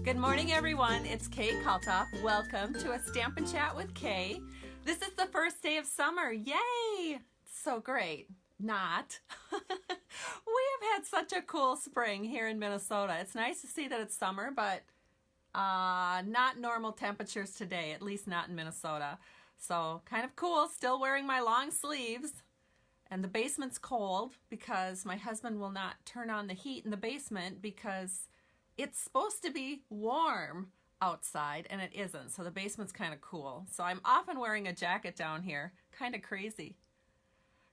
Good morning, everyone. It's Kay Kalthoff. Welcome to a Stampin' Chat with Kay. This is the first day of summer. Yay! So great. Not. We have had such a cool spring here in Minnesota. It's nice to see that it's summer, but not normal temperatures today, at least not in Minnesota. So kind of cool. Still wearing my long sleeves. And the basement's cold because my husband will not turn on the heat in the basement because it's supposed to be warm outside and it isn't. So the basement's kind of cool. So I'm often wearing a jacket down here. Kind of crazy.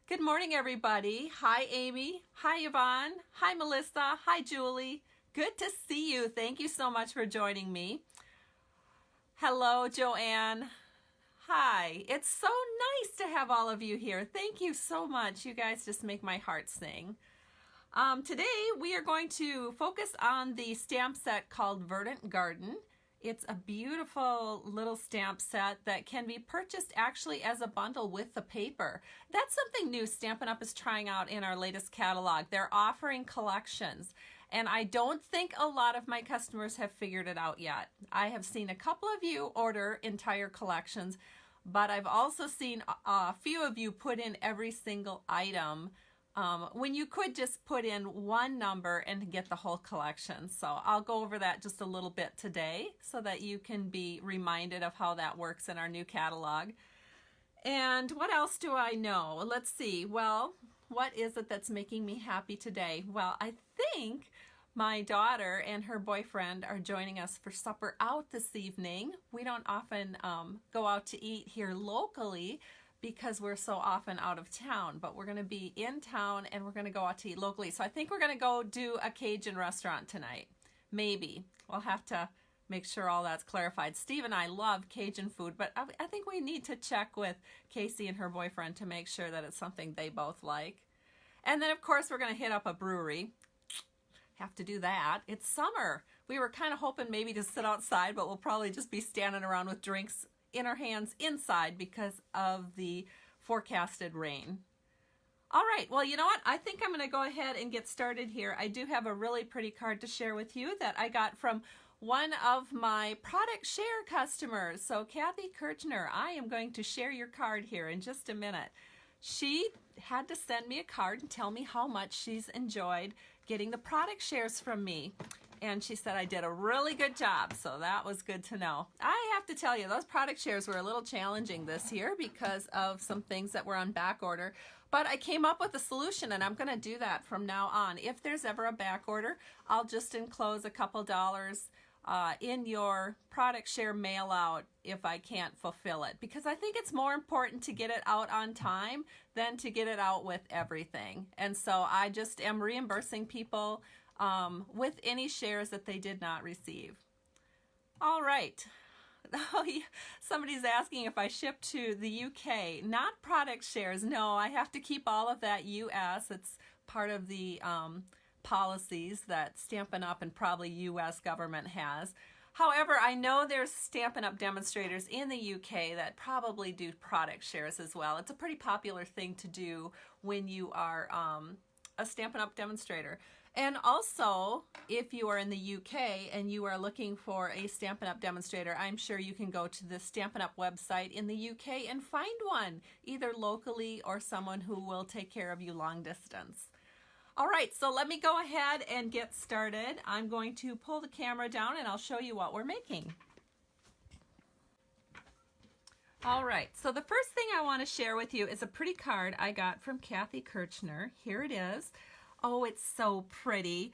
Good morning, everybody. Hi, Amy. Hi, Yvonne. Hi, Melissa. Hi, Julie. Good to see you. Thank you so much for joining me. Hello, Joanne. Hi. It's so nice to have all of you here. Thank you so much. You guys just make my heart sing. Today we are going to focus on the stamp set called Verdant Garden. It's a beautiful little stamp set that can be purchased actually as a bundle with the paper. That's something new Stampin' Up! Is trying out in our latest catalog. They're offering collections, and I don't think a lot of my customers have figured it out yet. I have seen a couple of you order entire collections, but I've also seen a few of you put in every single item when you could just put in one number and get the whole collection. So I'll go over that just a little bit today so that you can be reminded of how that works in our new catalog. And what else do I know? Let's see. Well, what is it that's making me happy today? Well, I think my daughter and her boyfriend are joining us for supper out this evening. We don't often go out to eat here locally because we're so often out of town, but we're going to be in town and we're going to go out to eat locally. So I think we're going to go do a Cajun restaurant tonight. Maybe. We'll have to make sure all that's clarified. Steve and I love Cajun food, but I think we need to check with Casey and her boyfriend to make sure that it's something they both like. And then, of course, we're going to hit up a brewery. Have to do that. It's summer. We were kind of hoping maybe to sit outside, but we'll probably just be standing around with drinks in our hands inside because of the forecasted rain. All right, well, you know what? I think I'm going to go ahead and get started here. I do have a really pretty card to share with you that I got from one of my product share customers. So Kathy Kirchner, I am going to share your card here in just a minute. She had to send me a card and tell me how much she's enjoyed getting the product shares from me. And she said I did a really good job, so that was good to know. I have to tell you, those product shares were a little challenging this year because of some things that were on back order. But I came up with a solution, and I'm going to do that from now on. If there's ever a back order, I'll just enclose a couple dollars in your product share mail out if I can't fulfill it. Because I think it's more important to get it out on time than to get it out with everything. And so I just am reimbursing people with any shares that they did not receive. All right. Oh, yeah. Somebody's asking if I ship to the UK. Not product shares. No, I have to keep all of that US. It's part of the policies that Stampin' Up! And probably US government has. However, I know there's Stampin' Up! Demonstrators in the UK that probably do product shares as well. It's a pretty popular thing to do when you are a Stampin' Up! Demonstrator. And also, if you are in the UK and you are looking for a Stampin' Up! Demonstrator, I'm sure you can go to the Stampin' Up! Website in the UK and find one, either locally or someone who will take care of you long distance. All right, so let me go ahead and get started. I'm going to pull the camera down and I'll show you what we're making. All right, so the first thing I want to share with you is a pretty card I got from Kathy Kirchner. Here it is. Oh, it's so pretty.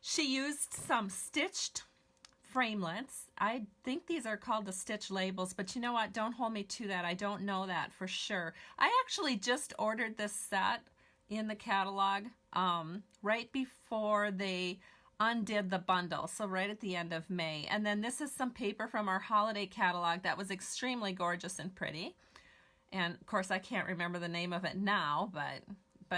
She used some stitched framelits. I think these are called the stitch labels, but you know what? Don't hold me to that. I don't know that for sure. I actually just ordered this set in the catalog right before they undid the bundle, so right at the end of May. And then this is some paper from our holiday catalog that was extremely gorgeous and pretty. And of course, I can't remember the name of it now, but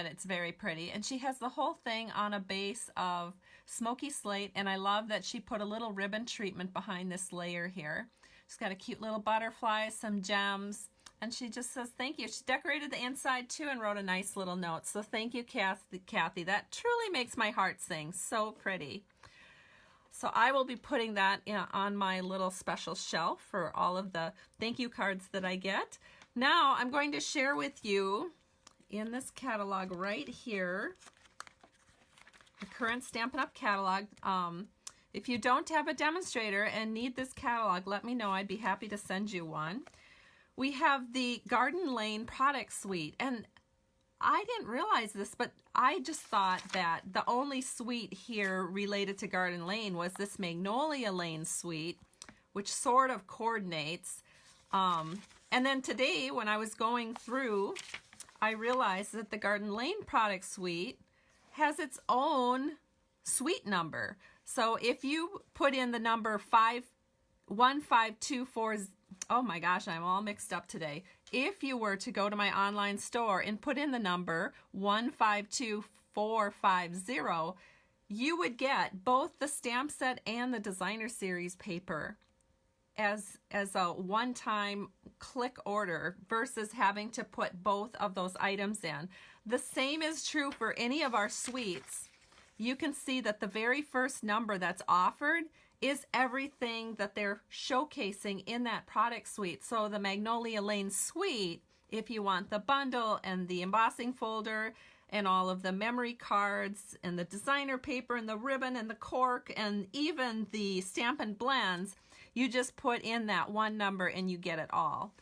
it's very pretty. And she has the whole thing on a base of smoky slate, and I love that she put a little ribbon treatment behind this layer here. She's got a cute little butterfly, some gems, and she just says thank you. She decorated the inside too and wrote a nice little note. So thank you, Kathy. That truly makes my heart sing. So pretty. So I will be putting that on my little special shelf for all of the thank you cards that I get. Now I'm going to share with you in this catalog right here, the current Stampin' Up! Catalog. If you don't have a demonstrator and need this catalog, let me know. I'd be happy to send you one. We have the Garden Lane product suite, and I didn't realize this, but I just thought that the only suite here related to Garden Lane was this Magnolia Lane suite, which sort of coordinates. And then today, when I was going through, I realized that the Garden Lane product suite has its own suite number. So if you put in the number 15240, oh my gosh, I'm all mixed up today. If you were to go to my online store and put in the number 152450, you would get both the stamp set and the designer series paper as a one-time click order versus having to put both of those items in. The same is true for any of our suites. You can see that the very first number that's offered is everything that they're showcasing in that product suite. So the Magnolia Lane suite, if you want the bundle and the embossing folder and all of the memory cards and the designer paper and the ribbon and the cork and even the Stampin' blends, you just put in that one number and you get it all.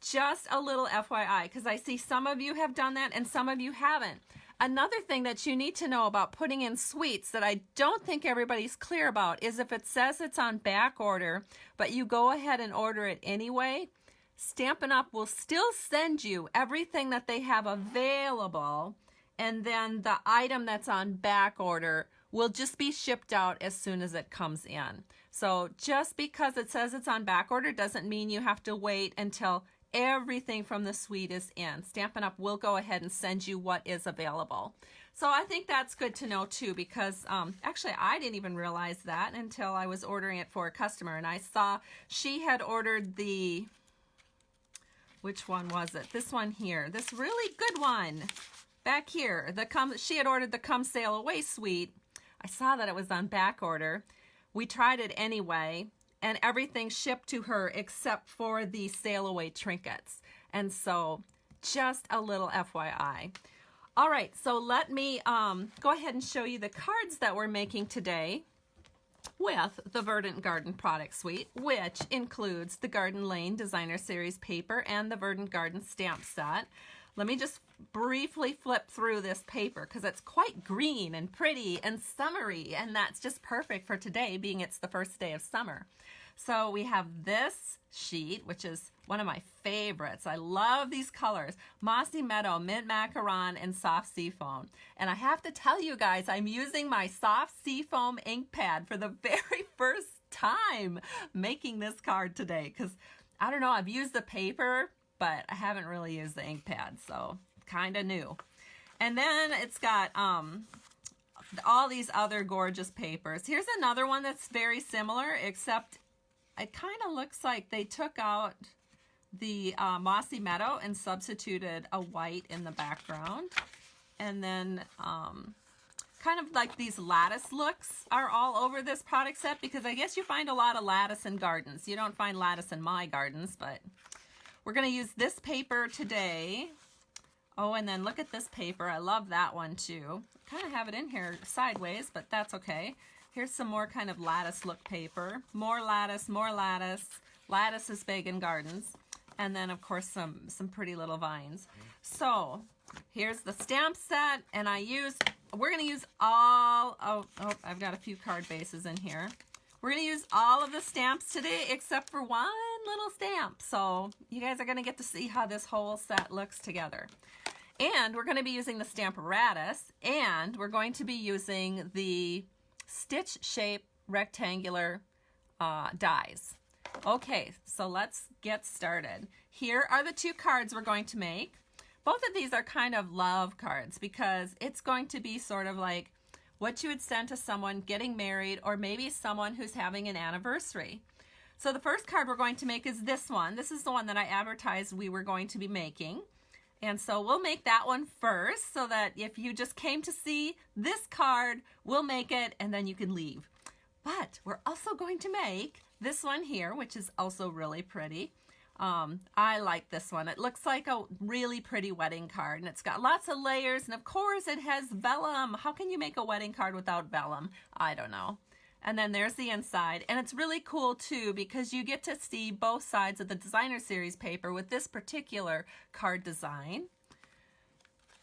Just a little FYI, because I see some of you have done that and some of you haven't. Another thing that you need to know about putting in suites that I don't think everybody's clear about is if it says it's on back order, but you go ahead and order it anyway, Stampin' Up! Will still send you everything that they have available, and then the item that's on back order will just be shipped out as soon as it comes in. So just because it says it's on back order doesn't mean you have to wait until everything from the suite is in. Stampin' Up! Will go ahead and send you what is available. So I think that's good to know too, because actually I didn't even realize that until I was ordering it for a customer, and I saw she had ordered the, which one was it? This one here, this really good one back here. She had ordered the Come Sail Away suite. I saw that it was on back order. We tried it anyway, and everything shipped to her except for the Sail Away trinkets. And so just a little FYI. All right, so let me go ahead and show you the cards that we're making today with the Verdant Garden product suite, which includes the Garden Lane Designer Series paper and the Verdant Garden stamp set. Let me just briefly flip through this paper because it's quite green and pretty and summery, and that's just perfect for today, being it's the first day of summer. So we have this sheet, which is one of my favorites. I love these colors: Mossy Meadow, Mint Macaron, and Soft Seafoam. And I have to tell you guys, I'm using my Soft Seafoam ink pad for the very first time making this card today, because I don't know, I've used the paper, but I haven't really used the ink pad, so kind of new. And then it's got all these other gorgeous papers. Here's another one that's very similar, except it kind of looks like they took out the Mossy Meadow and substituted a white in the background. And then kind of like these lattice looks are all over this product set, because I guess you find a lot of lattice in gardens. You don't find lattice in my gardens, but we're going to use this paper today. Oh, and then look at this paper. I love that one too. Kind of have it in here sideways, but that's okay. Here's some more kind of lattice look paper. More lattice, more lattice. Lattice is big in gardens. And then of course some pretty little vines. So here's the stamp set, and we're going to use all, I've got a few card bases in here. We're going to use all of the stamps today except for one little stamp. So you guys are going to get to see how this whole set looks together. And we're going to be using the Stamparatus, and we're going to be using the stitch shape rectangular dies. Okay, so let's get started. Here are the two cards we're going to make. Both of these are kind of love cards, because it's going to be sort of like what you would send to someone getting married, or maybe someone who's having an anniversary. So the first card we're going to make is this one. This is the one that I advertised we were going to be making. And so we'll make that one first, so that if you just came to see this card, we'll make it and then you can leave. But we're also going to make this one here, which is also really pretty. I like this one. It looks like a really pretty wedding card, and it's got lots of layers, and of course it has vellum. How can you make a wedding card without vellum? I don't know. And then there's the inside, and it's really cool too because you get to see both sides of the designer series paper with this particular card design.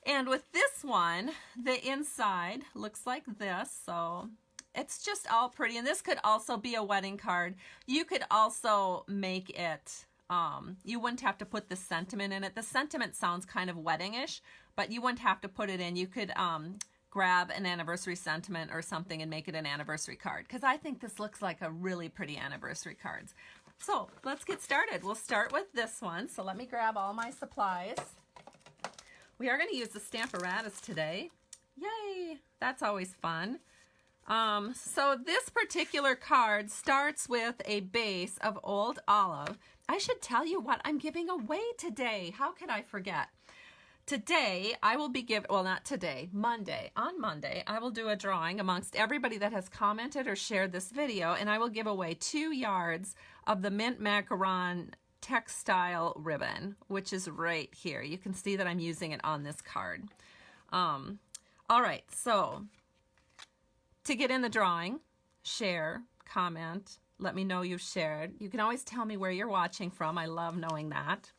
And with this one, the inside looks like this, so it's just all pretty. And this could also be a wedding card. You could also make it, you wouldn't have to put the sentiment in it. The sentiment sounds kind of weddingish, but you wouldn't have to put it in. You could grab an anniversary sentiment or something and make it an anniversary card, because I think this looks like a really pretty anniversary cards. So let's get started. We'll start with this one. So let me grab all my supplies. We are going to use the Stamparatus today. Yay! That's always fun. So this particular card starts with a base of Old Olive. I should tell you what I'm giving away today. How could I forget? Today, I will be giving, well, not today, Monday. On Monday, I will do a drawing amongst everybody that has commented or shared this video, and I will give away 2 yards of the Mint Macaron textile ribbon, which is right here. You can see that I'm using it on this card. All right, so to get in the drawing, share, comment, let me know you've shared. You can always tell me where you're watching from. I love knowing that.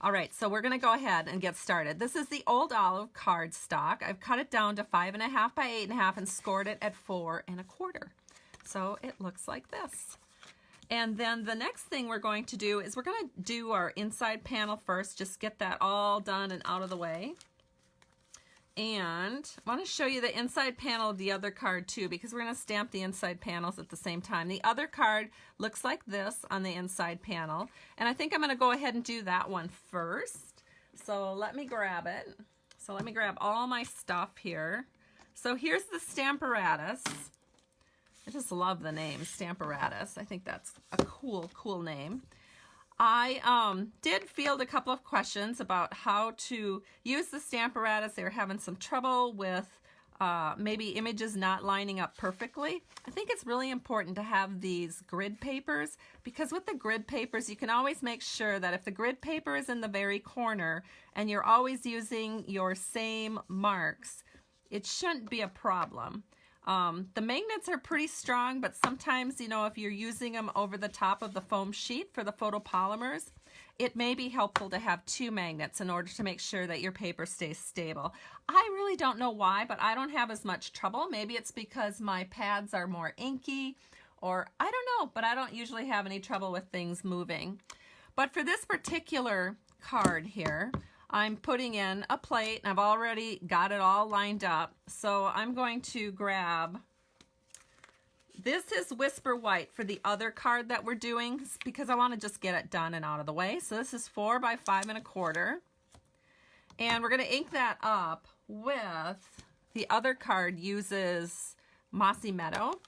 All right, so we're going to go ahead and get started. This is the Old Olive card stock. I've cut it down to 5.5 by 8.5 and scored it at 4 1/4. So it looks like this. And then the next thing we're going to do is we're going to do our inside panel first, just get that all done and out of the way. And I want to show you the inside panel of the other card too, because we're going to stamp the inside panels at the same time. The other card looks like this on the inside panel, and I think I'm going to go ahead and do that one first. So let me grab it. So let me grab all my stuff here. So here's the Stamparatus. I just love the name Stamparatus. I think that's a cool name. I did field a couple of questions about how to use the Stamparatus. They were having some trouble with maybe images not lining up perfectly. I think it's really important to have these grid papers, because with the grid papers you can always make sure that if the grid paper is in the very corner and you're always using your same marks, it shouldn't be a problem. The magnets are pretty strong, but sometimes, you know, if you're using them over the top of the foam sheet for the photopolymers, it may be helpful to have 2 magnets in order to make sure that your paper stays stable. I really don't know why, but I don't have as much trouble. Maybe it's because my pads are more inky, or I don't know, but I don't usually have any trouble with things moving. But for this particular card here, I'm putting in a plate, and I've already got it all lined up. So I'm going to grab, this is Whisper White for the other card that we're doing, because I want to just get it done and out of the way. So this is 4 by 5 1/4. And we're going to ink that up with, the other card uses Mossy Meadow.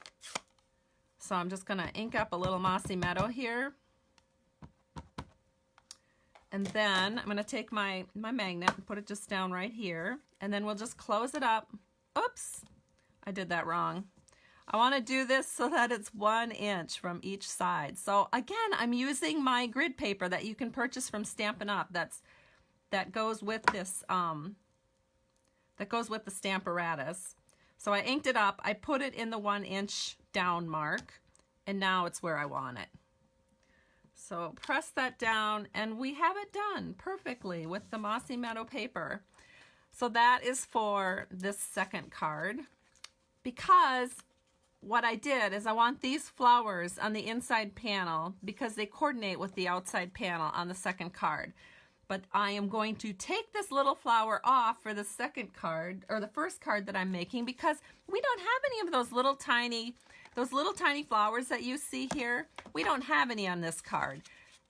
So I'm just going to ink up a little Mossy Meadow here. And then I'm going to take my magnet and put it just down right here. And then we'll just close it up. Oops, I did that wrong. I want to do this so that it's 1 inch from each side. So again, I'm using my grid paper that you can purchase from Stampin' Up. That goes with this, that goes with the Stamparatus. So I inked it up. I put it in the 1 inch down mark, and now it's where I want it. So press that down, and we have it done perfectly with the Mossy Meadow paper. So that is for this second card, because what I did is I want these flowers on the inside panel because they coordinate with the outside panel on the second card. But I am going to take this little flower off for the second card, or the first card that I'm making, because we don't have any of those little tiny flowers that you see here. We don't have any on this card.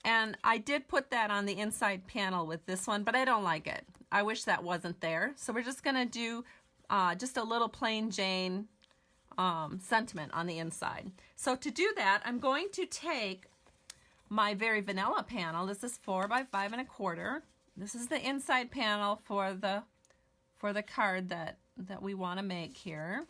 And I did put that on the inside panel with this one, but I don't like it. I wish that wasn't there. So we're just gonna do just a little plain Jane sentiment on the inside. So to do that, I'm going to take my very vanilla panel. This is 4 by 5 1/4. This is the inside panel for the card that we want to make here.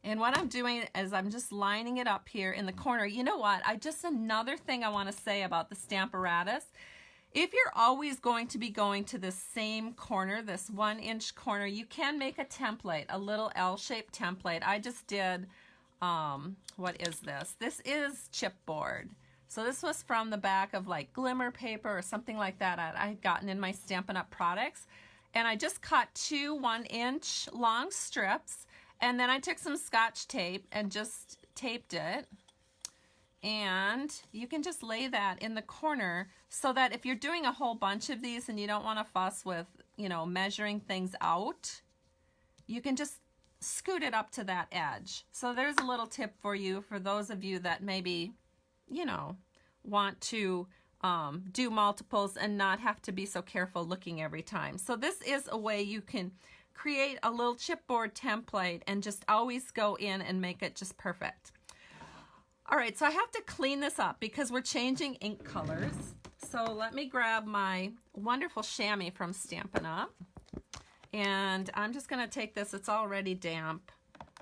And what I'm doing is I'm just lining it up here in the corner. You know what? Another thing I want to say about the Stamparatus. If you're always going to be going to the same corner, this 1-inch corner, you can make a template, a little L-shaped template. I just did, what is this? This is chipboard. So this was from the back of like glimmer paper or something like that I had gotten in my Stampin' Up! Products. And I just cut 2 1-inch long strips, and then I took some Scotch tape and just taped it. And you can just lay that in the corner so that if you're doing a whole bunch of these and you don't want to fuss with, you know, measuring things out, you can just scoot it up to that edge. So there's a little tip for you, for those of you that maybe, you know, want to do multiples and not have to be so careful looking every time. So this is a way you can create a little chipboard template and just always go in and make it just perfect. All right, so I have to clean this up because we're changing ink colors. So let me grab my wonderful chamois from Stampin' Up! And I'm just gonna take this, it's already damp.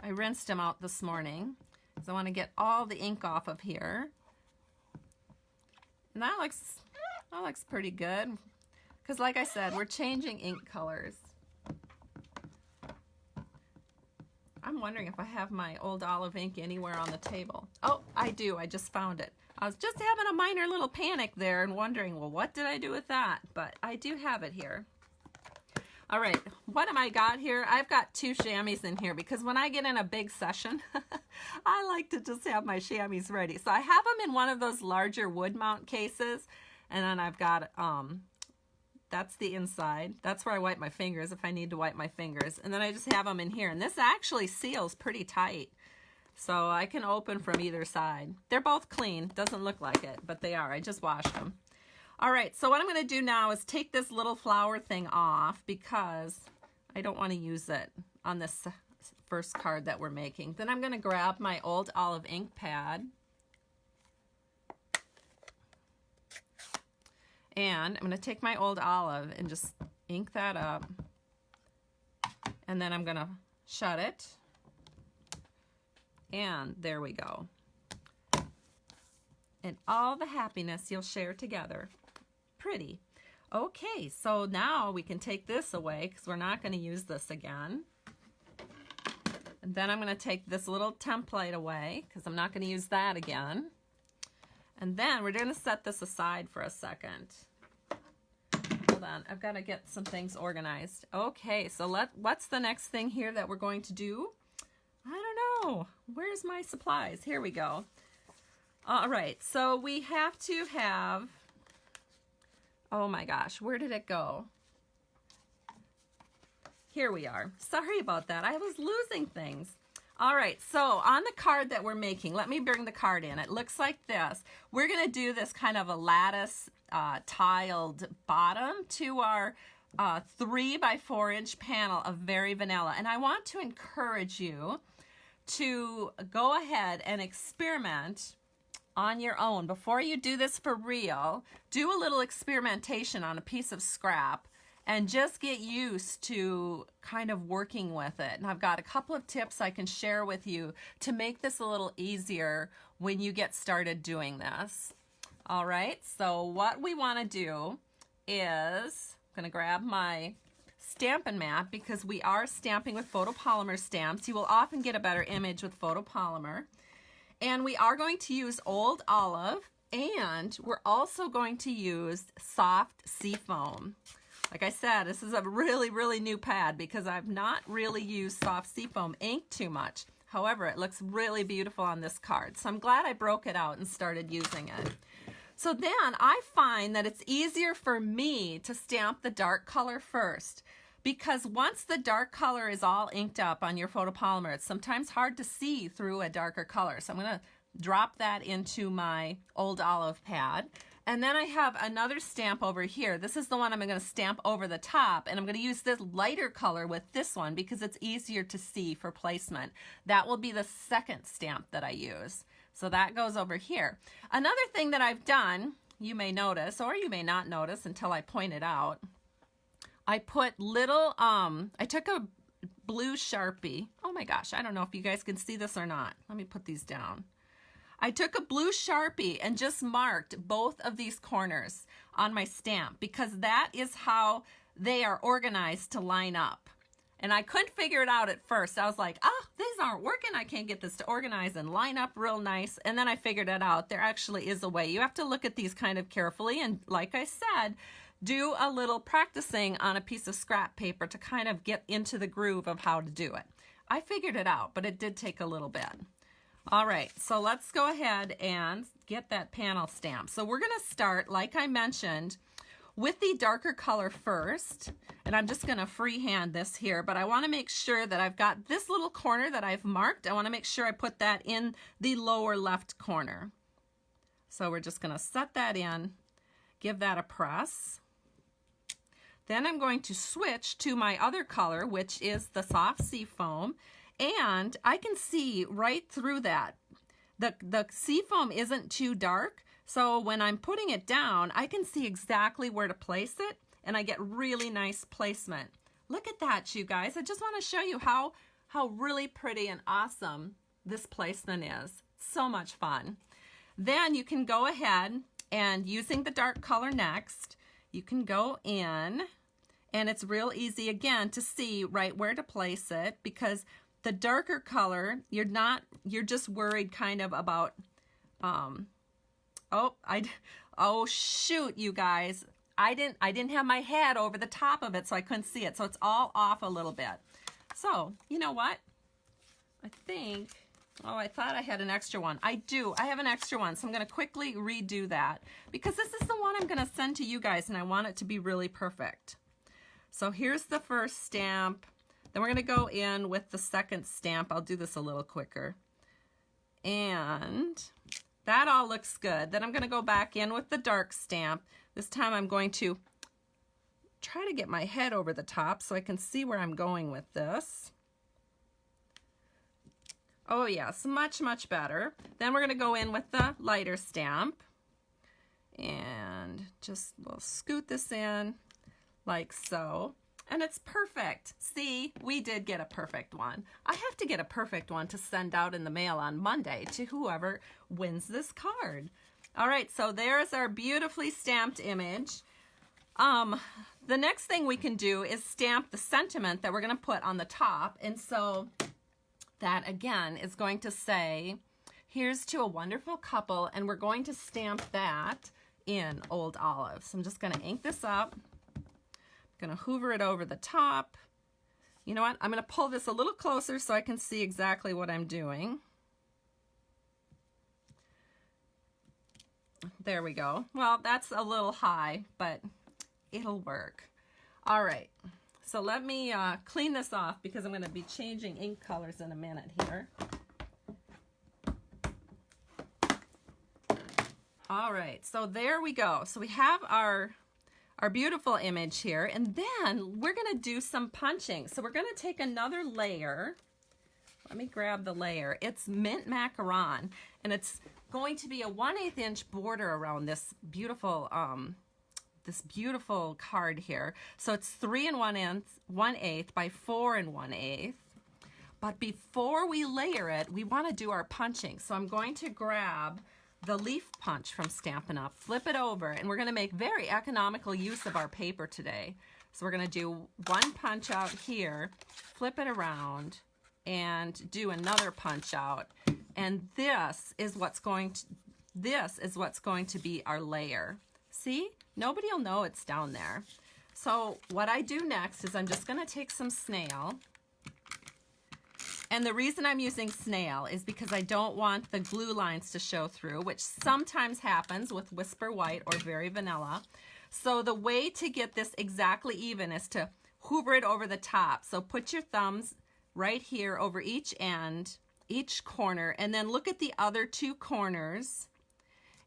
I rinsed them out this morning. So I wanna get all the ink off of here. And that looks pretty good. Because like I said, we're changing ink colors. I'm wondering if I have my old olive ink anywhere on the table. Oh, I do. I just found it. I was just having a minor little panic there and wondering, well, what did I do with that? But I do have it here. All right, what am I got here? I've got 2 chamois in here because when I get in a big session, I like to just have my chamois ready. So I have them in one of those larger wood mount cases, and then I've got that's the inside. That's where I wipe my fingers if I need to wipe my fingers. And then I just have them in here. And this actually seals pretty tight. So I can open from either side. They're both clean. Doesn't look like it, but they are. I just washed them. All right, so what I'm going to do now is take this little flower thing off because I don't want to use it on this first card that we're making. Then I'm going to grab my old olive ink pad. And I'm going to take my old olive and just ink that up. And then I'm going to shut it. And there we go. And all the happiness you'll share together. Pretty. Okay, so now we can take this away because we're not going to use this again. And then I'm going to take this little template away because I'm not going to use that again. And then we're going to set this aside for a second. Hold on, I've got to get some things organized. Okay, so what's the next thing here that we're going to do? I don't know. Where's my supplies? Here we go. All right, so we have to have, oh my gosh, where did it go? Here we are. Sorry about that. I was losing things. All right, so on the card that we're making, let me bring the card in. It looks like this. We're going to do this kind of a lattice tiled bottom to our 3 by 4 inch panel of Very Vanilla. And I want to encourage you to go ahead and experiment on your own. Before you do this for real, do a little experimentation on a piece of scrap and just get used to kind of working with it. And I've got a couple of tips I can share with you to make this a little easier when you get started doing this. All right, so what we want to do is, I'm going to grab my Stampin' mat because we are stamping with photopolymer stamps. You will often get a better image with photopolymer. And we are going to use old olive, and we're also going to use soft seafoam. Like I said, this is a really, really new pad because I've not really used soft seafoam ink too much. However, it looks really beautiful on this card. So I'm glad I broke it out and started using it. So then I find that it's easier for me to stamp the dark color first because once the dark color is all inked up on your photopolymer, it's sometimes hard to see through a darker color. So I'm going to drop that into my old olive pad. And then I have another stamp over here. This is the one I'm going to stamp over the top, and I'm going to use this lighter color with this one because it's easier to see for placement. That will be the second stamp that I use. So that goes over here. Another thing that I've done, you may notice, or you may not notice until I point it out, I put little, I took a blue Sharpie. Oh my gosh, I don't know if you guys can see this or not. Let me put these down. I took a blue Sharpie and just marked both of these corners on my stamp because that is how they are organized to line up. And I couldn't figure it out at first. I was like, these aren't working. I can't get this to organize and line up real nice. And then I figured it out. There actually is a way. You have to look at these kind of carefully. And like I said, do a little practicing on a piece of scrap paper to kind of get into the groove of how to do it. I figured it out, but it did take a little bit. All right, so let's go ahead and get that panel stamp. So we're gonna start, like I mentioned, with the darker color first, and I'm just gonna freehand this here, but I wanna make sure that I've got this little corner that I've marked. I wanna make sure I put that in the lower left corner. So we're just gonna set that in, give that a press. Then I'm going to switch to my other color, which is the soft sea foam, and I can see right through that. The sea foam isn't too dark, so when I'm putting it down, I can see exactly where to place it, and I get really nice placement. Look at that, you guys. I just want to show you how really pretty and awesome this placement is. So much fun. Then you can go ahead and using the dark color next, you can go in, and it's real easy again to see right where to place it because the darker color, you're just worried kind of about, oh shoot, you guys, I didn't have my head over the top of it, so I couldn't see it. So it's all off a little bit. So, you know what? I think, I thought I had an extra one. I do, I have an extra one, so I'm gonna quickly redo that because this is the one I'm gonna send to you guys and I want it to be really perfect. So here's the first stamp. Then we're gonna go in with the second stamp. I'll do this a little quicker. And that all looks good. Then I'm gonna go back in with the dark stamp. This time I'm going to try to get my head over the top so I can see where I'm going with this. Oh yes, much, much better. Then we're gonna go in with the lighter stamp. And just, we'll scoot this in like so. And it's perfect. See, we did get a perfect one. I have to get a perfect one to send out in the mail on Monday to whoever wins this card. All right, so there's our beautifully stamped image. The next thing we can do is stamp the sentiment that we're gonna put on the top. And so that again is going to say, here's to a wonderful couple, and we're going to stamp that in Old Olive. So I'm just gonna ink this up. Gonna hoover it over the top. You know what? I'm gonna pull this a little closer so I can see exactly what I'm doing. There we go. Well, that's a little high, but it'll work. All right, so let me clean this off because I'm gonna be changing ink colors in a minute here. All right, so there we go. So we have our beautiful image here, and then we're gonna do some punching. So we're gonna take another layer. Let me grab the layer. It's mint macaron, and it's going to be a 1/8 inch border around this beautiful card here. So it's 3 1/8 by 4 1/8. But before we layer it, we want to do our punching. So I'm going to grab the leaf punch from Stampin' Up, flip it over, and we're going to make very economical use of our paper today. So we're going to do one punch out here, flip it around, and do another punch out. And this is what's going to be our layer. See? Nobody will know it's down there. So what I do next is I'm just going to take some snail. And the reason I'm using snail is because I don't want the glue lines to show through, which sometimes happens with Whisper White or Very Vanilla. So the way to get this exactly even is to hoover it over the top. So put your thumbs right here over each end, each corner, and then look at the other two corners.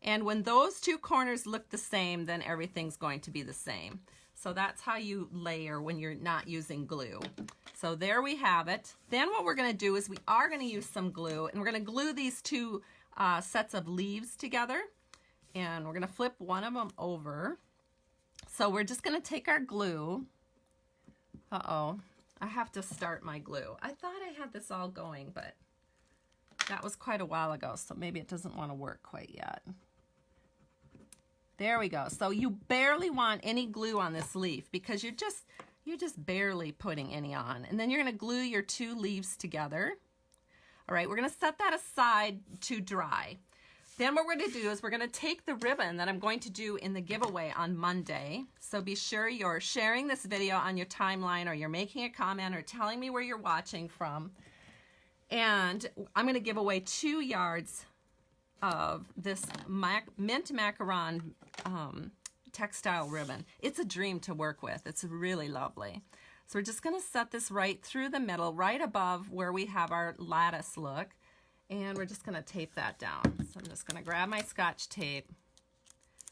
And when those two corners look the same, then everything's going to be the same. So that's how you layer when you're not using glue. So there we have it. Then what we're going to do is we are going to use some glue, and we're going to glue these two sets of leaves together, and we're going to flip one of them over. So we're just going to take our glue. Uh-oh, I have to start my glue. I thought I had this all going, but that was quite a while ago, so maybe it doesn't want to work quite yet. There we go. So you barely want any glue on this leaf because you're just barely putting any on. And then you're going to glue your two leaves together. All right, we're going to set that aside to dry. Then what we're going to do is we're going to take the ribbon that I'm going to do in the giveaway on Monday. So be sure you're sharing this video on your timeline, or you're making a comment or telling me where you're watching from. And I'm going to give away 2 yards of this mint macaron textile ribbon. It's a dream to work with. It's really lovely. So we're just going to set this right through the middle, right above where we have our lattice look. And we're just going to tape that down. So I'm just going to grab my Scotch tape,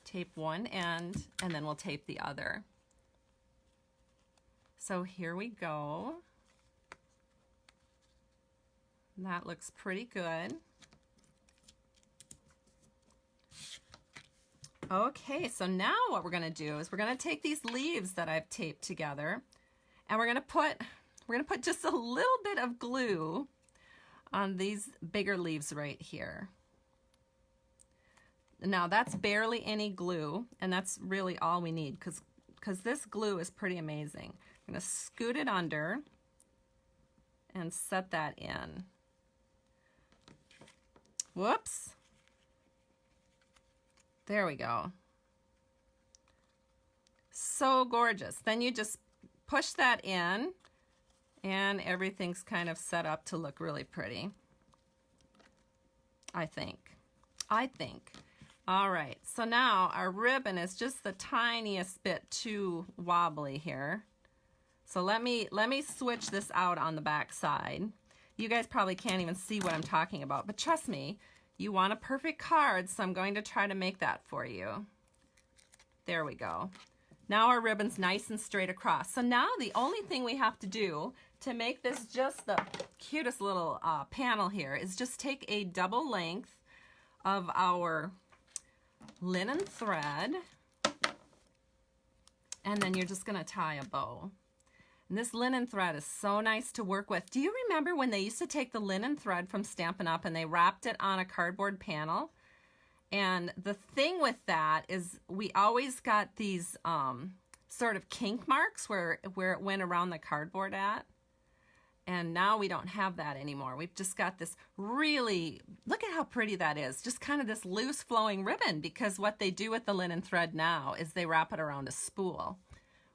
tape one end, and then we'll tape the other. So here we go. That looks pretty good. Okay, so now what we're going to do is we're going to take these leaves that I've taped together, and we're going to put just a little bit of glue on these bigger leaves right here. Now that's barely any glue, and that's really all we need because this glue is pretty amazing. I'm going to scoot it under and set that in. Whoops. There we go. So gorgeous. Then you just push that in, and everything's kind of set up to look really pretty. I think. All right, so now our ribbon is just the tiniest bit too wobbly here. So let me switch this out on the back side. You guys probably can't even see what I'm talking about, but trust me, you want a perfect card, so I'm going to try to make that for you. There we go. Now our ribbon's nice and straight across. So now the only thing we have to do to make this just the cutest little panel here is just take a double length of our linen thread, and then you're just going to tie a bow. And this linen thread is so nice to work with. Do you remember when they used to take the linen thread from Stampin' Up and they wrapped it on a cardboard panel? And the thing with that is we always got these sort of kink marks where it went around the cardboard at. And now we don't have that anymore. We've just got this really, look at how pretty that is. Just kind of this loose flowing ribbon, because what they do with the linen thread now is they wrap it around a spool,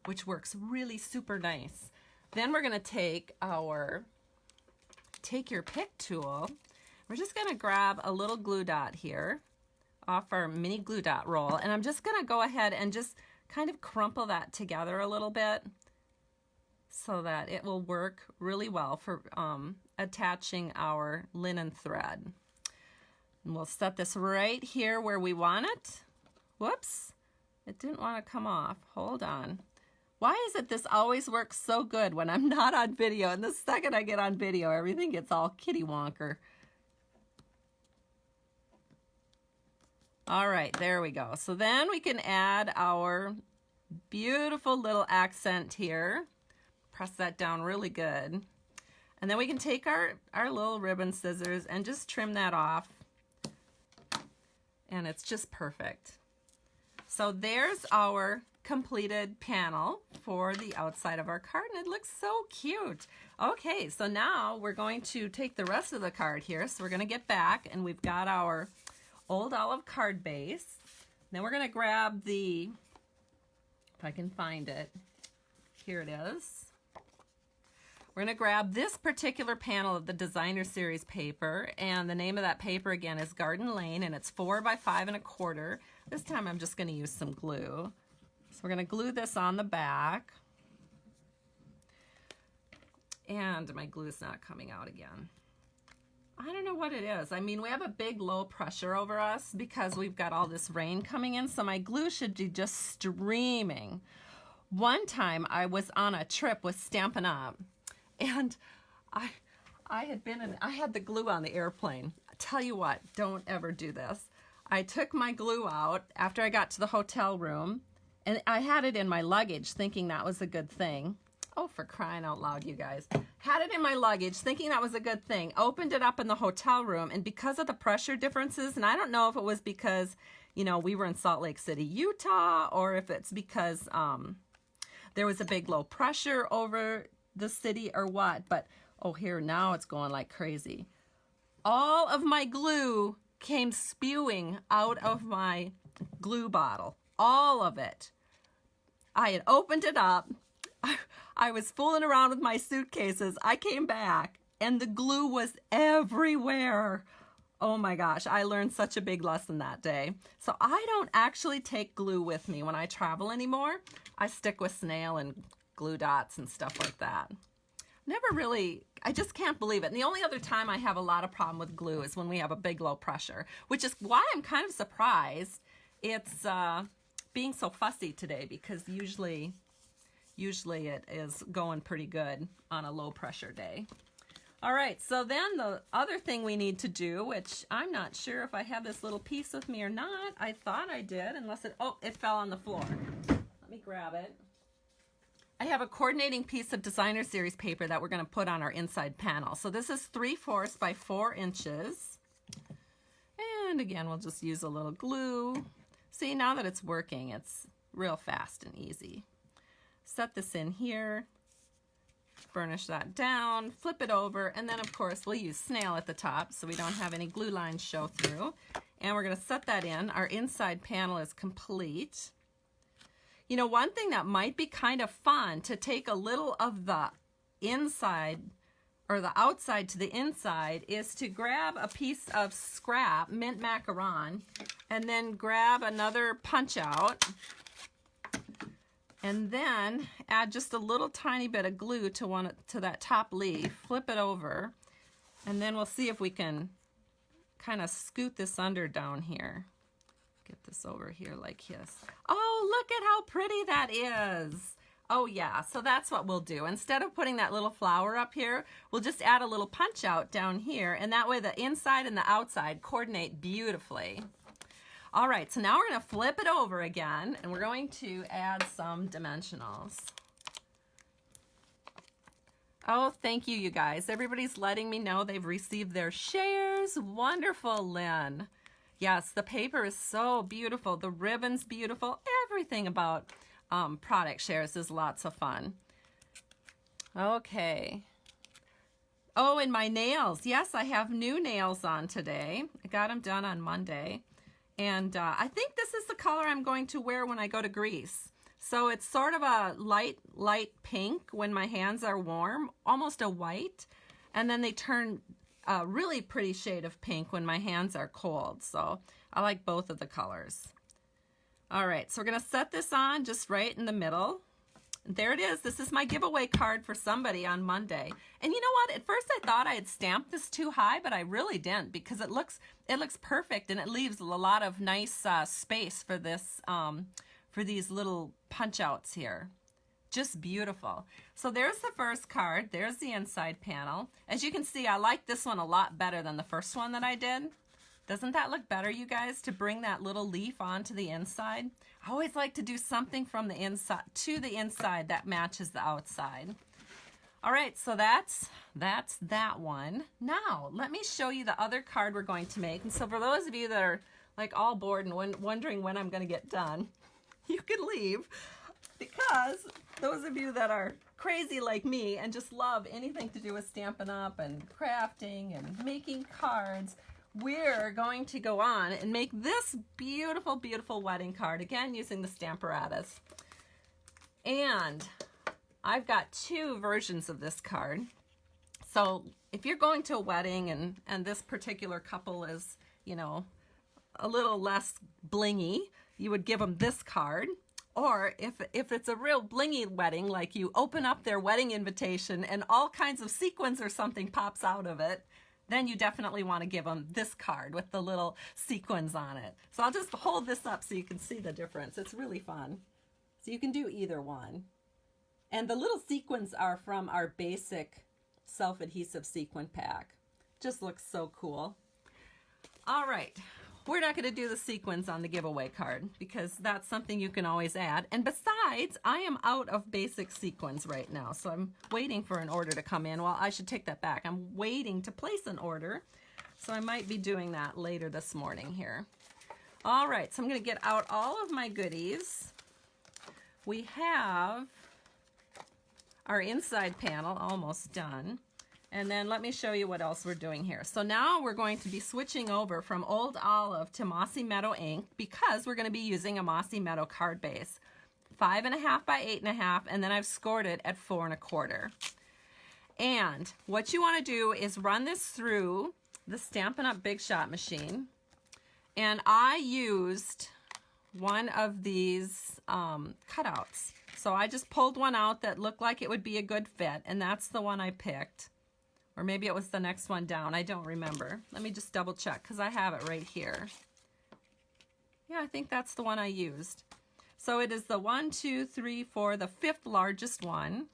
which works really super nice. Then we're gonna take your pick tool. We're just gonna grab a little glue dot here off our mini glue dot roll, and I'm just gonna go ahead and just kind of crumple that together a little bit so that it will work really well for attaching our linen thread. And we'll set this right here where we want it. Whoops, it didn't want to come off. Hold on. Why is it this always works so good when I'm not on video, and the second I get on video, everything gets all kitty wonker? All right, there we go. So then we can add our beautiful little accent here. Press that down really good. And then we can take our little ribbon scissors and just trim that off. And it's just perfect. So there's our completed panel for the outside of our card, and it looks so cute. Okay, so now we're going to take the rest of the card here. So we're going to get back, and we've got our Old Olive card base. Then we're going to grab the, if I can find it, here it is. We're going to grab this particular panel of the Designer Series paper, and the name of that paper again is Garden Lane, and it's 4 by 5 1/4. This time I'm just going to use some glue. So we're going to glue this on the back, and my glue is not coming out again. I don't know what it is. I mean, we have a big low pressure over us because we've got all this rain coming in, so my glue should be just streaming. One time I was on a trip with Stampin' Up, and I had the glue on the airplane. I tell you what, don't ever do this. I took my glue out after I got to the hotel room, and I had it in my luggage thinking that was a good thing. Oh, for crying out loud, you guys. Had it in my luggage, thinking that was a good thing. Opened it up in the hotel room, and because of the pressure differences, and I don't know if it was because, you know, we were in Salt Lake City, Utah, or if it's because there was a big low pressure over the city or what, but oh, here, now it's going like crazy. All of my glue came spewing out of my glue bottle. All of it. I had opened it up. I was fooling around with my suitcases. I came back and the glue was everywhere. Oh my gosh, I learned such a big lesson that day. So I don't actually take glue with me when I travel anymore. I stick with snail and glue dots and stuff like that. Never really, I just can't believe it. And the only other time I have a lot of problem with glue is when we have a big low pressure, which is why I'm kind of surprised it's being so fussy today, because usually it is going pretty good on a low pressure day. All right, so then the other thing we need to do, which I'm not sure if I have this little piece with me or not. I thought I did, unless it fell on the floor. Let me grab it. I have a coordinating piece of designer series paper that we're going to put on our inside panel. So this is 3/4 by 4 inches. And again, we'll just use a little glue. See, now that it's working, it's real fast and easy. Set this in here, burnish that down, flip it over, and then of course we'll use snail at the top so we don't have any glue lines show through. And we're going to set that in. Our inside panel is complete. You know, one thing that might be kind of fun to take a little of the inside or the outside to the inside is to grab a piece of scrap, mint macaron, and then grab another punch out and then add just a little tiny bit of glue to that top leaf, flip it over, and then we'll see if we can kind of scoot this under down here. Get this over here like this. Oh, look at how pretty that is. Oh yeah, so that's what we'll do. Instead of putting that little flower up here, we'll just add a little punch out down here, and that way the inside and the outside coordinate beautifully. All right, so now we're going to flip it over again, and we're going to add some dimensionals. Oh, thank you, you guys. Everybody's letting me know they've received their shares. Wonderful, Lynn. Yes, the paper is so beautiful. The ribbon's beautiful. Everything about product shares is lots of fun. Okay. Oh, and my nails. Yes, I have new nails on today. I got them done on Monday. And I think this is the color I'm going to wear when I go to Greece. So it's sort of a light pink when my hands are warm, almost a white. And then they turn a really pretty shade of pink when my hands are cold. So I like both of the colors. All right, so we're going to set this on just right in the middle. There it is. This is my giveaway card for somebody on Monday. And you know what? At first I thought I had stamped this too high, but I really didn't, because it looks perfect, and it leaves a lot of nice space for this for these little punch outs here. Just beautiful. So there's the first card. There's the inside panel. As you can see, I like this one a lot better than the first one that I did. Doesn't that look better, you guys, to bring that little leaf onto the inside? I always like to do something from the inside to the inside that matches the outside. All right, so that's that one. Now, let me show you the other card we're going to make. And so for those of you that are like all bored and wondering when I'm going to get done, you can leave, because those of you that are crazy like me and just love anything to do with Stampin' Up! And crafting and making cards, we're going to go on and make this beautiful, beautiful wedding card, again using the Stamparatus. And I've got two versions of this card. So if you're going to a wedding and this particular couple is, you know, a little less blingy, you would give them this card. Or if it's a real blingy wedding, like you open up their wedding invitation and all kinds of sequins or something pops out of it, then you definitely want to give them this card with the little sequins on it. So I'll just hold this up so you can see the difference. It's really fun. So you can do either one. And the little sequins are from our basic self-adhesive sequin pack. Just looks so cool. All right, we're not going to do the sequins on the giveaway card because that's something you can always add. And besides, I am out of basic sequins right now, so I'm waiting for an order to come in. Well, I should take that back. I'm waiting to place an order, so I might be doing that later this morning here. All right, so I'm going to get out all of my goodies. We have our inside panel almost done. And then let me show you what else we're doing here. So now we're going to be switching over from Old Olive to Mossy Meadow ink because we're going to be using a Mossy Meadow card base. 5.5 by 8.5, and then I've scored it at 4 1/4. And what you want to do is run this through the Stampin' Up! Big Shot machine. And I used one of these cutouts. So I just pulled one out that looked like it would be a good fit, and that's the one I picked. Or maybe it was the next one down. I don't remember. Let me just double check because I have it right here. Yeah, I think that's the one I used. So it is the 1, 2, 3, 4, the 5th largest one.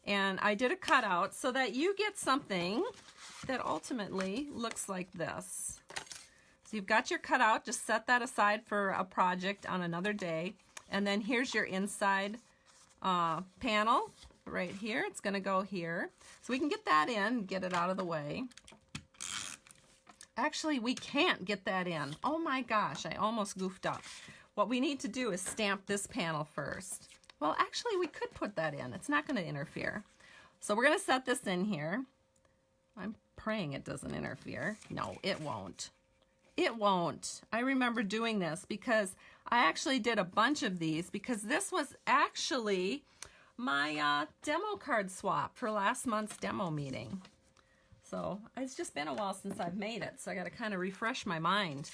And I did a cutout so that you get something that ultimately looks like this. So you've got your cutout. Just set that aside for a project on another day. And then here's your inside panel. Right here, it's going to go here. So we can get that in, get it out of the way. Actually, we can't get that in. Oh my gosh, I almost goofed up. What we need to do is stamp this panel first. Well, actually, we could put that in. It's not going to interfere. So we're going to set this in here. I'm praying it doesn't interfere. No, it won't. It won't. I remember doing this because I actually did a bunch of these because this was actually my demo card swap for last month's demo meeting. So it's just been a while since I've made it, so I got to kind of refresh my mind.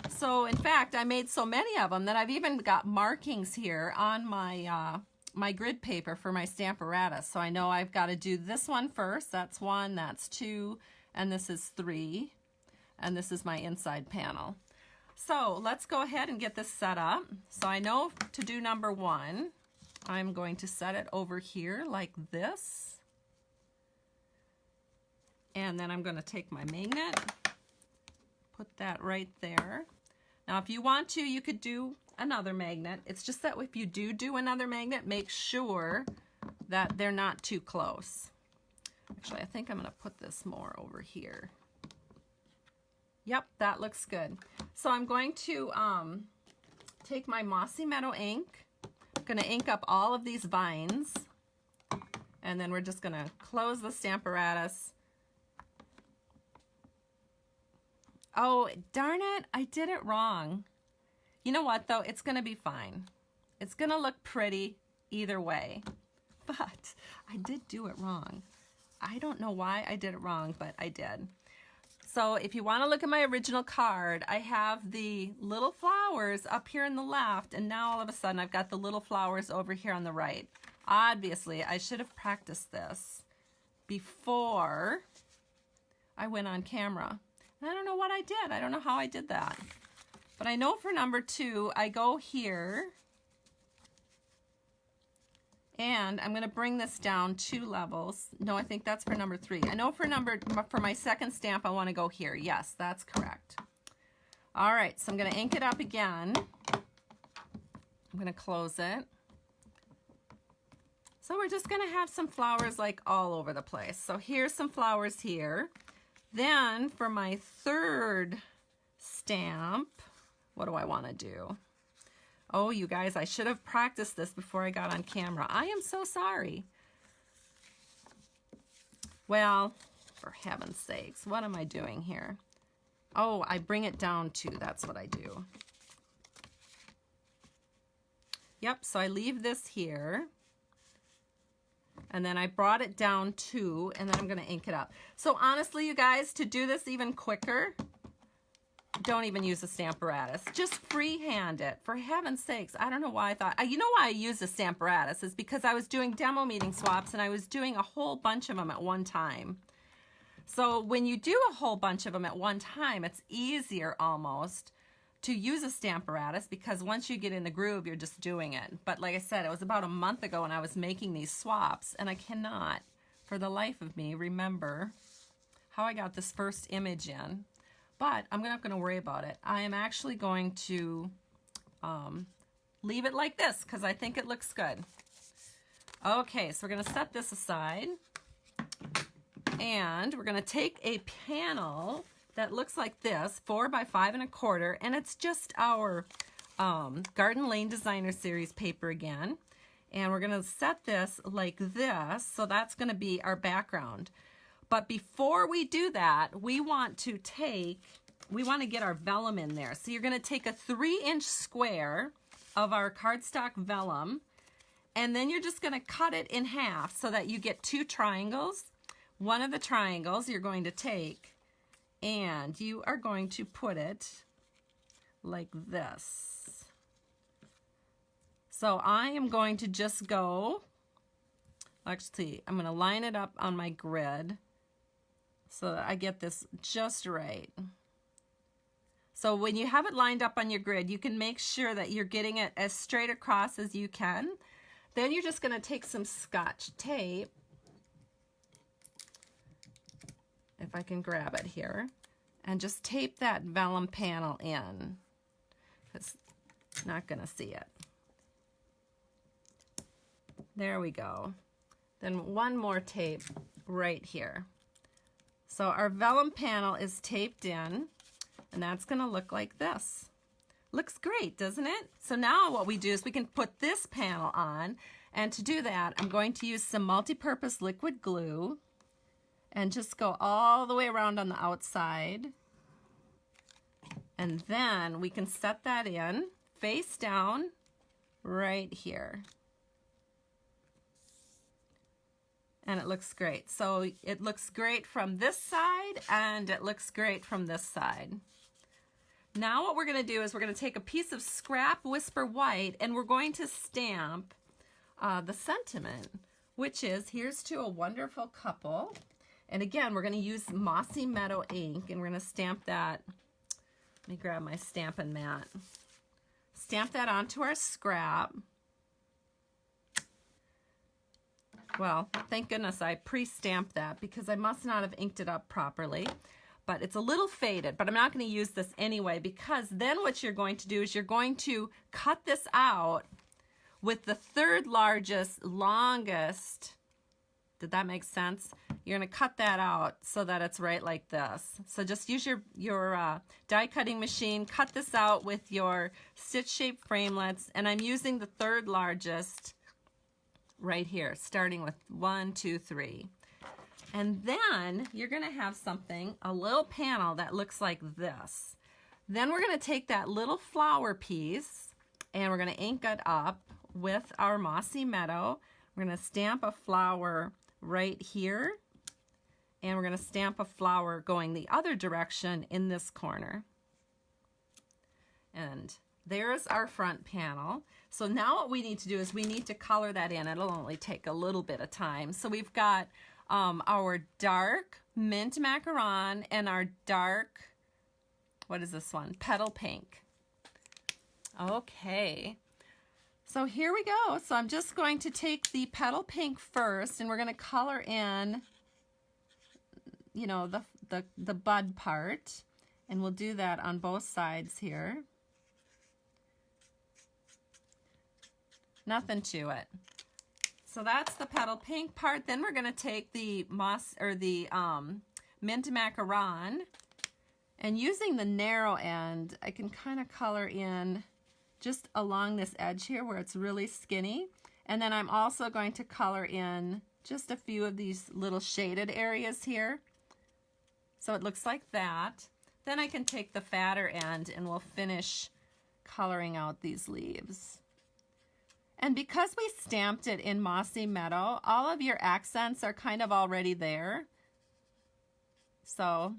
So in fact, I made so many of them that I've even got markings here on my my grid paper for my Stamparatus. So I know I've got to do this one first. That's 1, that's 2, and this is 3, and this is my inside panel. So let's go ahead and get this set up. So I know to do number 1. I'm going to set it over here like this. And then I'm going to take my magnet, put that right there. Now if you want to, you could do another magnet. It's just that if you do another magnet, make sure that they're not too close. Actually, I think I'm going to put this more over here. Yep, that looks good. So I'm going to take my Mossy Meadow ink. Going to ink up all of these vines, and then we're just going to close the Stamparatus. Oh, darn it, I did it wrong. You know what, though? It's going to be fine. It's going to look pretty either way, but I did do it wrong. I don't know why I did it wrong, but I did. So if you want to look at my original card, I have the little flowers up here on the left, and now all of a sudden I've got the little flowers over here on the right. Obviously, I should have practiced this before I went on camera. And I don't know what I did. I don't know how I did that. But I know for number 2, I go here, and I'm going to bring this down 2 levels. No, I think that's for number 3. I know for my second stamp, I want to go here. Yes, that's correct. All right, so I'm going to ink it up again. I'm going to close it. So we're just going to have some flowers like all over the place. So here's some flowers here. Then for my third stamp, what do I want to do? Oh, you guys, I should have practiced this before I got on camera. I am so sorry. Well, for heaven's sakes, what am I doing here? Oh, I bring it down 2. That's what I do. Yep, so I leave this here. And then I brought it down 2, and then I'm going to ink it up. So honestly, you guys, to do this even quicker, don't even use a Stamparatus. Just freehand it. For heaven's sakes, I don't know why I thought. You know why I used a Stamparatus is because I was doing demo meeting swaps and I was doing a whole bunch of them at one time. So when you do a whole bunch of them at one time, it's easier almost to use a Stamparatus because once you get in the groove, you're just doing it. But like I said, it was about a month ago when I was making these swaps, and I cannot, for the life of me, remember how I got this first image in. but I'm not going to worry about it. I am actually going to leave it like this because I think it looks good. Okay, so we're going to set this aside, and we're going to take a panel that looks like this, 4 by 5 1/4, and it's just our Garden Lane Designer Series paper again. And we're going to set this like this, so that's going to be our background. But before we do that, we want to get our vellum in there. So you're going to take a 3-inch square of our cardstock vellum, and then you're just going to cut it in half so that you get 2 triangles. One of the triangles you're going to take, and you are going to put it like this. So I am going to just go, let's see, I'm going to line it up on my grid so that I get this just right. So when you have it lined up on your grid, you can make sure that you're getting it as straight across as you can. Then you're just going to take some Scotch tape, if I can grab it here, and just tape that vellum panel in. It's not going to see it. There we go. Then one more tape right here. So our vellum panel is taped in, and that's going to look like this. Looks great, doesn't it? So now what we do is we can put this panel on, and to do that, I'm going to use some multi-purpose liquid glue and just go all the way around on the outside. And then we can set that in face down right here. And it looks great. So it looks great from this side, and it looks great from this side. Now what we're going to do is we're going to take a piece of scrap Whisper White, and we're going to stamp the sentiment, which is, here's to a wonderful couple. And again, we're going to use Mossy Meadow ink, and we're going to stamp that. Let me grab my Stampin' mat. Stamp that onto our scrap. Well, thank goodness I pre-stamped that because I must not have inked it up properly. But it's a little faded, but I'm not going to use this anyway, because then what you're going to do is you're going to cut this out with the 3rd largest, longest. Did that make sense? You're going to cut that out so that it's right like this. So just use your die cutting machine, cut this out with your stitch shaped framelits, and I'm using the 3rd largest right here, starting with 1, 2, 3. And then you're going to have something, a little panel that looks like this. Then we're going to take that little flower piece and we're going to ink it up with our Mossy Meadow. We're going to stamp a flower right here, and we're going to stamp a flower going the other direction in this corner. And there's our front panel. So now what we need to do is we need to color that in. It'll only take a little bit of time. So we've got our dark mint macaron and our dark, what is this one? Petal pink. Okay. So here we go. So I'm just going to take the petal pink first, and we're going to color in, you know, the bud part, and we'll do that on both sides here. Nothing to it. So that's the petal pink part. Then we're going to take the moss or the mint macaron, and using the narrow end, I can kind of color in just along this edge here where it's really skinny. And then I'm also going to color in just a few of these little shaded areas here. So it looks like that. Then I can take the fatter end and we'll finish coloring out these leaves. And because we stamped it in Mossy Meadow, all of your accents are kind of already there. So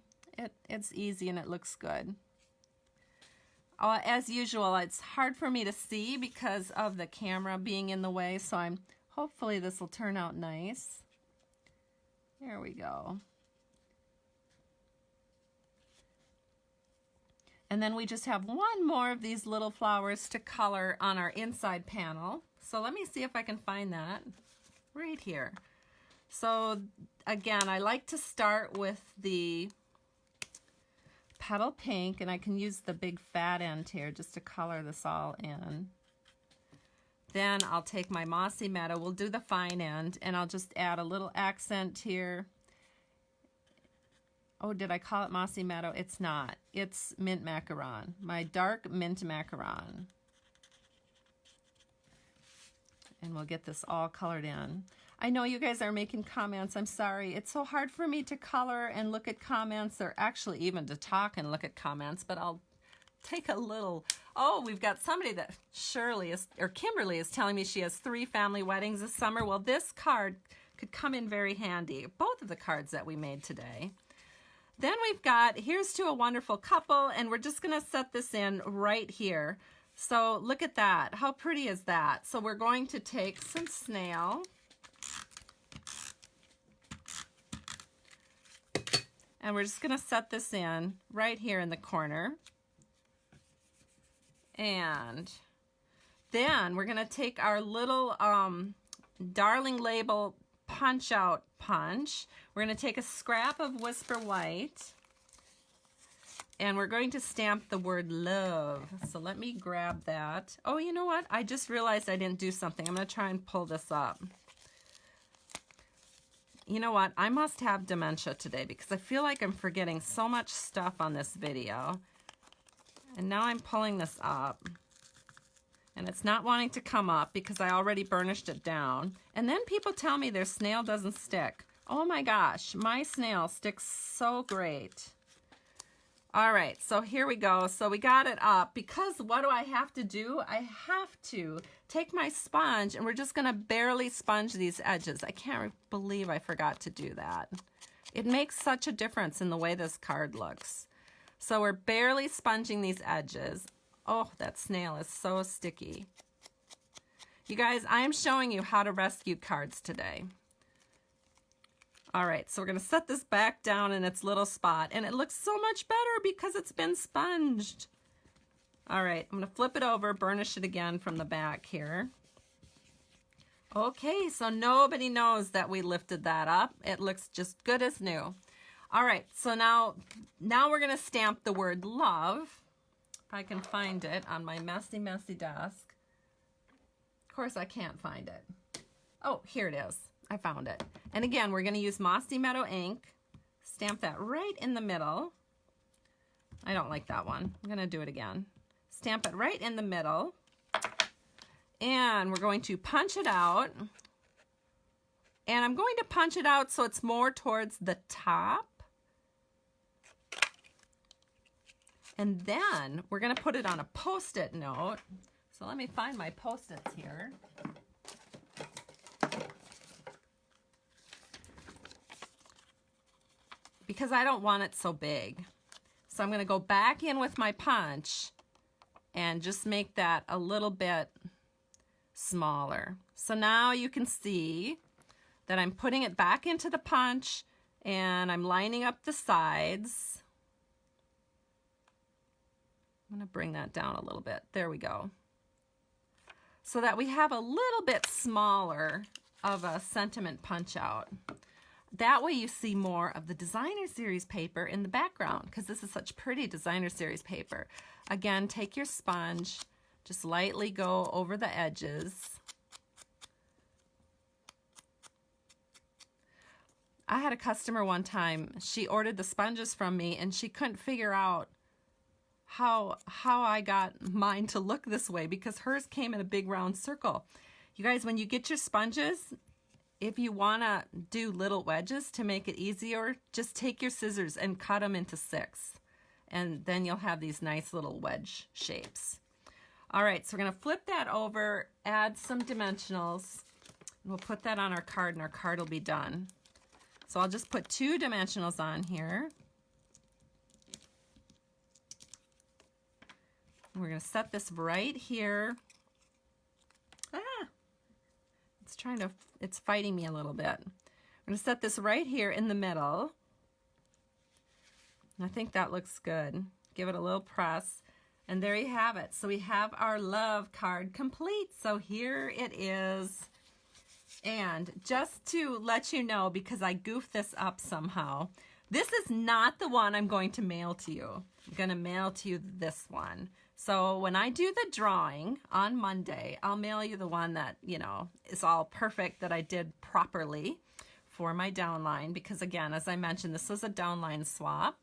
it's easy and it looks good. As usual, it's hard for me to see because of the camera being in the way, so hopefully this will turn out nice. There we go. And then we just have one more of these little flowers to color on our inside panel. So let me see if I can find that right here. So again, I like to start with the petal pink, and I can use the big fat end here just to color this all in. Then I'll take my Mossy Meadow, we'll do the fine end, and I'll just add a little accent here. Oh, did I call it Mossy Meadow? It's not. It's Mint Macaron, my dark mint macaron. And we'll get this all colored in. I know you guys are making comments. I'm sorry. It's so hard for me to color and look at comments, or actually even to talk and look at comments, but I'll take a little. Oh, we've got somebody that Kimberly is telling me she has 3 family weddings this summer. Well, this card could come in very handy. Both of the cards that we made today. Then we've got Here's to a Wonderful Couple, and we're just going to set this in right here. So look at that. How pretty is that? So we're going to take some snail. And we're just going to set this in right here in the corner. And then we're going to take our little Darling Label punch out punch. We're going to take a scrap of Whisper White, and we're going to stamp the word love. So let me grab that. Oh, you know what? I just realized I didn't do something. I'm going to try and pull this up. You know what? I must have dementia today because I feel like I'm forgetting so much stuff on this video. And now I'm pulling this up. And it's not wanting to come up because I already burnished it down. And then people tell me their snail doesn't stick. Oh my gosh, my snail sticks so great. All right, so here we go. So we got it up. Because what do I have to do? I have to take my sponge, and we're just going to barely sponge these edges. I can't believe I forgot to do that. It makes such a difference in the way this card looks. So we're barely sponging these edges. Oh, that snail is so sticky. You guys, I am showing you how to rescue cards today. All right, so we're going to set this back down in its little spot, and it looks so much better because it's been sponged. All right, I'm going to flip it over, burnish it again from the back here. Okay, so nobody knows that we lifted that up. It looks just good as new. All right, so now we're going to stamp the word love. If I can find it on my messy, messy desk. Of course, I can't find it. Oh, here it is. I found it. And again, we're going to use Mossy Meadow ink. Stamp that right in the middle. I don't like that one. I'm going to do it again. Stamp it right in the middle. And we're going to punch it out. And I'm going to punch it out so it's more towards the top. And then we're going to put it on a Post-it note. So let me find my Post-its here. Because I don't want it so big. So I'm going to go back in with my punch and just make that a little bit smaller. So now you can see that I'm putting it back into the punch and I'm lining up the sides. I'm going to bring that down a little bit. There we go. So that we have a little bit smaller of a sentiment punch out. That way you see more of the designer series paper in the background because this is such pretty designer series paper. Again, take your sponge, just lightly go over the edges. I had a customer one time, she ordered the sponges from me and she couldn't figure out how I got mine to look this way because hers came in a big round circle. You guys, when you get your sponges, if you want to do little wedges to make it easier, just take your scissors and cut them into 6. And then you'll have these nice little wedge shapes. All right, so we're going to flip that over, add some dimensionals. And we'll put that on our card, and our card will be done. So I'll just put 2 dimensionals on here. And we're going to set this right here. It's fighting me a little bit. I'm going to set this right here in the middle. And I think that looks good. Give it a little press. And there you have it. So we have our love card complete. So here it is. And just to let you know, because I goofed this up somehow, this is not the one I'm going to mail to you. I'm gonna mail to you this one. So when I do the drawing on Monday, I'll mail you the one that, you know, is all perfect, that I did properly for my downline, because again, as I mentioned, this was a downline swap.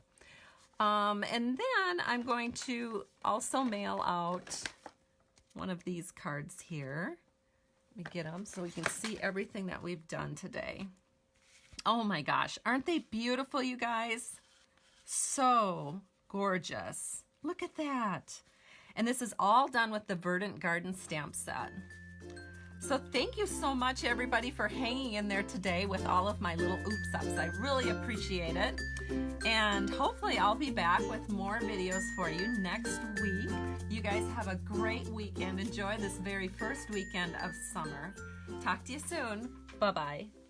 And then I'm going to also mail out one of these cards here. Let me get them so we can see everything that we've done today. Oh my gosh, aren't they beautiful, you guys? So gorgeous. Look at that. And this is all done with the Verdant Garden stamp set. So thank you so much, everybody, for hanging in there today with all of my little oops-ups. I really appreciate it. And hopefully I'll be back with more videos for you next week. You guys have a great weekend. Enjoy this very first weekend of summer. Talk to you soon. Bye-bye.